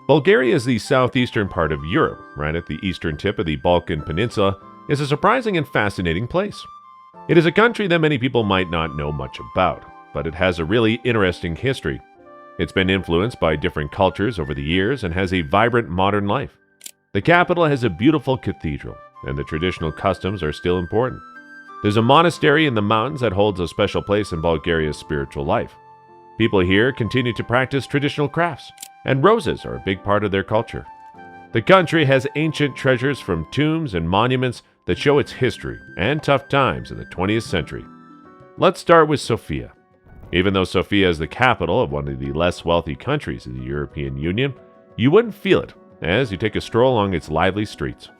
Bulgaria is the southeastern part of Europe, right at the eastern tip of the Balkan Peninsula. Is a surprising and fascinating place. It is a country that many people might not know much about, but it has a really interesting history. It's been influenced by different cultures over the years and has a vibrant modern life. The capital has a beautiful cathedral, and the traditional customs are still important. There's a monastery in the mountains that holds a special place in Bulgaria's spiritual life. People here continue to practice traditional crafts, and roses are a big part of their culture. The country has ancient treasures from tombs and monuments that show its history and tough times in the 20th century. Let's start with Sofia. Even though Sofia is the capital of one of the less wealthy countries in the European Union, you wouldn't feel it as you take a stroll along its lively streets.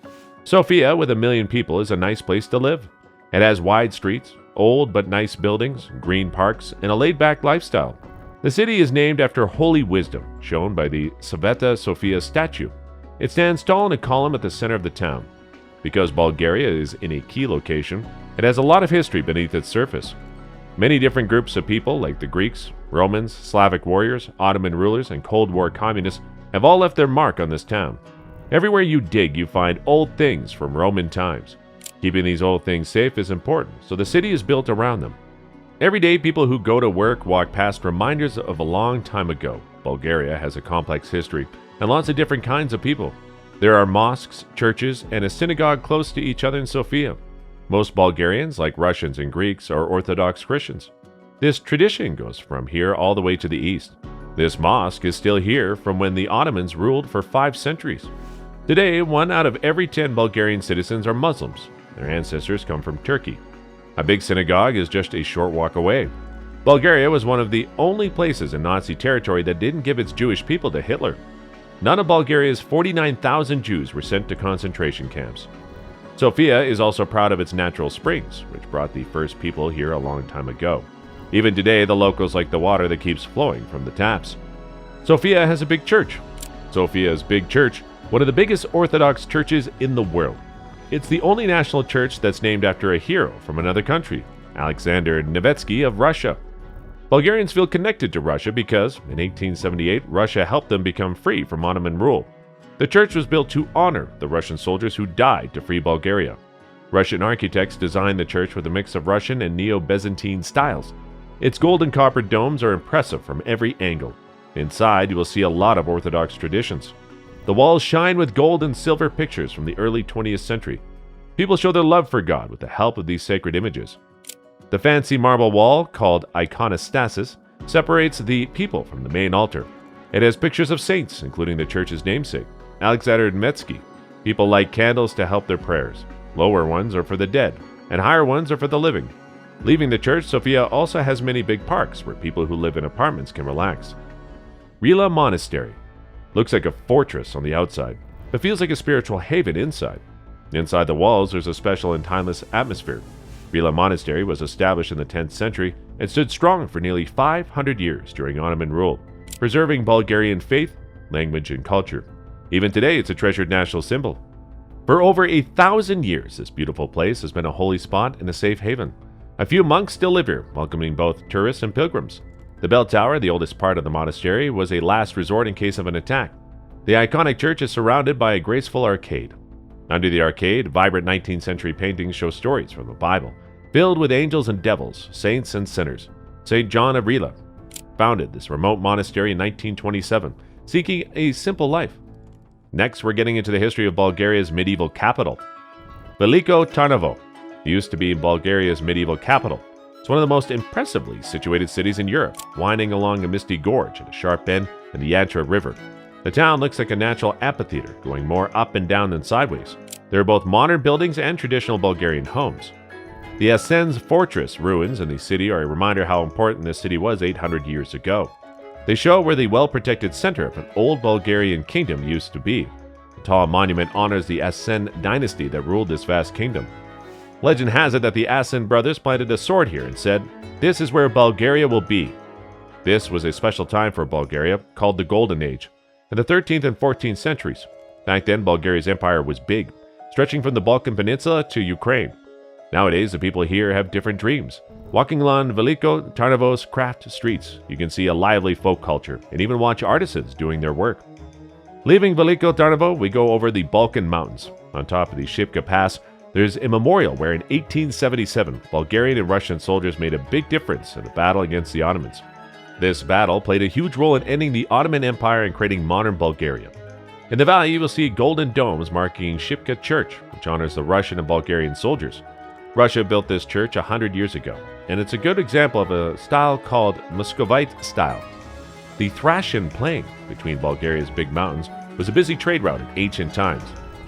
Sofia, with 1 million people, is a nice place to live. It has wide streets, old but nice buildings, green parks, and a laid-back lifestyle. The city is named after holy wisdom, shown by the Sveta Sofia statue. It stands tall in a column at the center of the town. Because Bulgaria is in a key location, it has a lot of history beneath its surface. Many different groups of people, like the Greeks, Romans, Slavic warriors, Ottoman rulers, and Cold War communists, have all left their mark on this town. Everywhere you dig, you find old things from Roman times. Keeping these old things safe is important, so the city is built around them. Every day, people who go to work walk past reminders of a long time ago. Bulgaria has a complex history and lots of different kinds of people. There are mosques, churches, and a synagogue close to each other in Sofia. Most Bulgarians, like Russians and Greeks, are Orthodox Christians. This tradition goes from here all the way to the east. This mosque is still here from when the Ottomans ruled for 5 centuries. Today, 1 out of every 10 Bulgarian citizens are Muslims. Their ancestors come from Turkey. A big synagogue is just a short walk away. Bulgaria was one of the only places in Nazi territory that didn't give its Jewish people to Hitler. None of Bulgaria's 49,000 Jews were sent to concentration camps. Sofia is also proud of its natural springs, which brought the first people here a long time ago. Even today, the locals like the water that keeps flowing from the taps. Sofia has a big church. Sofia's big church, one of the biggest Orthodox churches in the world. It's the only national church that's named after a hero from another country, Alexander Nevsky of Russia. Bulgarians feel connected to Russia because, in 1878, Russia helped them become free from Ottoman rule. The church was built to honor the Russian soldiers who died to free Bulgaria. Russian architects designed the church with a mix of Russian and Neo-Byzantine styles. Its gold and copper domes are impressive from every angle. Inside, you will see a lot of Orthodox traditions. The walls shine with gold and silver pictures from the early 20th century. People show their love for God with the help of these sacred images. The fancy marble wall, called iconostasis, separates the people from the main altar. It has pictures of saints, including the church's namesake, Alexander Nevsky. People light candles to help their prayers. Lower ones are for the dead, and higher ones are for the living. Leaving the church, Sofia also has many big parks where people who live in apartments can relax. Rila Monastery looks like a fortress on the outside, but feels like a spiritual haven inside. Inside the walls, there's a special and timeless atmosphere. Rila Monastery was established in the 10th century and stood strong for nearly 500 years during Ottoman rule, preserving Bulgarian faith, language, and culture. Even today, it's a treasured national symbol. For over 1,000 years, this beautiful place has been a holy spot and a safe haven. A few monks still live here, welcoming both tourists and pilgrims. The bell tower, the oldest part of the monastery, was a last resort in case of an attack. The iconic church is surrounded by a graceful arcade. Under the arcade, vibrant 19th century paintings show stories from the Bible, filled with angels and devils, saints and sinners. St. John of Rila founded this remote monastery in 1927, seeking a simple life. Next, we're getting into the history of Bulgaria's medieval capital. Veliko Tarnovo used to be Bulgaria's medieval capital. It's one of the most impressively situated cities in Europe, winding along a misty gorge at a sharp bend in the Yantra River. The town looks like a natural amphitheater, going more up and down than sideways. There are both modern buildings and traditional Bulgarian homes. The Asen's fortress ruins in the city are a reminder how important this city was 800 years ago. They show where the well-protected center of an old Bulgarian kingdom used to be. The tall monument honors the Asen dynasty that ruled this vast kingdom. Legend has it that the Asen brothers planted a sword here and said, "This is where Bulgaria will be." This was a special time for Bulgaria, called the Golden Age, in the 13th and 14th centuries. Back then, Bulgaria's empire was big, stretching from the Balkan Peninsula to Ukraine. Nowadays, the people here have different dreams. Walking along Veliko Tarnovo's craft streets, you can see a lively folk culture and even watch artisans doing their work. Leaving Veliko Tarnovo, we go over the Balkan mountains. On top of the Shipka Pass, there's a memorial where in 1877, Bulgarian and Russian soldiers made a big difference in the battle against the Ottomans. This battle played a huge role in ending the Ottoman Empire and creating modern Bulgaria. In the valley, you will see golden domes marking Shipka Church, which honors the Russian and Bulgarian soldiers. Russia built this church 100 years ago, and it's a good example of a style called Muscovite style. The Thracian plain between Bulgaria's big mountains was a busy trade route in ancient times,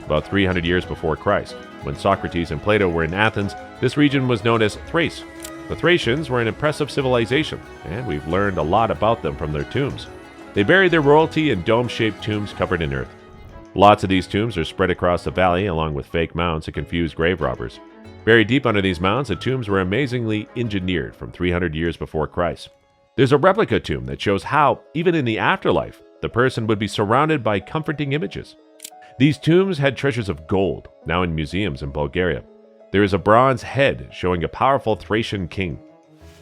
about 300 years before Christ. When Socrates and Plato were in Athens, this region was known as Thrace. The Thracians were an impressive civilization, and we've learned a lot about them from their tombs. They buried their royalty in dome-shaped tombs covered in earth. Lots of these tombs are spread across the valley, along with fake mounds to confuse grave robbers. Buried deep under these mounds, the tombs were amazingly engineered from 300 years before Christ. There's a replica tomb that shows how, even in the afterlife, the person would be surrounded by comforting images. These tombs had treasures of gold, now in museums in Bulgaria. There is a bronze head showing a powerful Thracian king.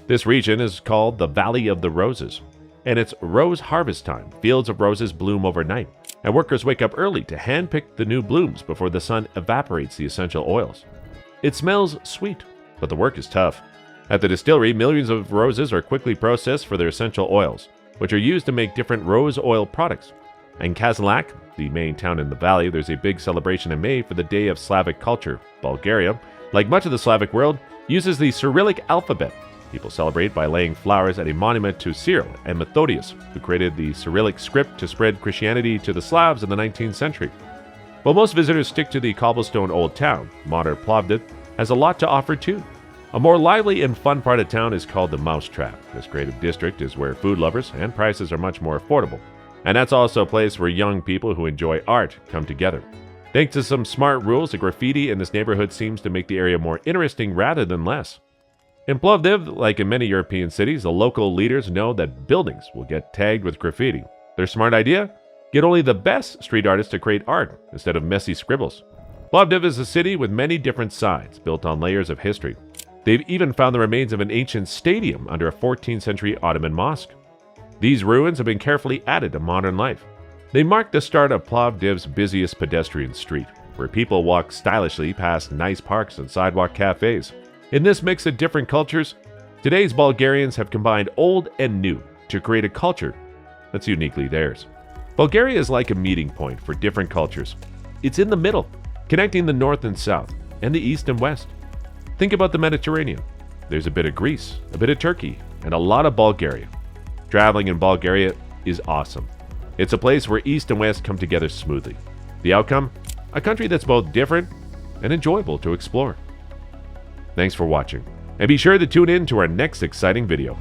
This region is called the Valley of the Roses, and it's rose harvest time. Fields of roses bloom overnight, and workers wake up early to handpick the new blooms before the sun evaporates the essential oils. It smells sweet, but the work is tough. At the distillery, millions of roses are quickly processed for their essential oils, which are used to make different rose oil products. In Kazalak, the main town in the valley, there's a big celebration in May for the Day of Slavic Culture. Bulgaria, like much of the Slavic world, uses the Cyrillic alphabet. People celebrate by laying flowers at a monument to Cyril and Methodius, who created the Cyrillic script to spread Christianity to the Slavs in the 19th century. While most visitors stick to the cobblestone old town, modern Plovdiv has a lot to offer too. A more lively and fun part of town is called the Mousetrap. This creative district is where food lovers and prices are much more affordable. And that's also a place where young people who enjoy art come together. Thanks to some smart rules, the graffiti in this neighborhood seems to make the area more interesting rather than less. In Plovdiv, like in many European cities, the local leaders know that buildings will get tagged with graffiti. Their smart idea? Get only the best street artists to create art instead of messy scribbles. Plovdiv is a city with many different sides, built on layers of history. They've even found the remains of an ancient stadium under a 14th century Ottoman mosque. These ruins have been carefully added to modern life. They mark the start of Plovdiv's busiest pedestrian street, where people walk stylishly past nice parks and sidewalk cafes. In this mix of different cultures, today's Bulgarians have combined old and new to create a culture that's uniquely theirs. Bulgaria is like a meeting point for different cultures. It's in the middle, connecting the north and south, and the east and west. Think about the Mediterranean. There's a bit of Greece, a bit of Turkey, and a lot of Bulgaria. Traveling in Bulgaria is awesome. It's a place where East and West come together smoothly. The outcome? A country that's both different and enjoyable to explore. Thanks for watching, and be sure to tune in to our next exciting video.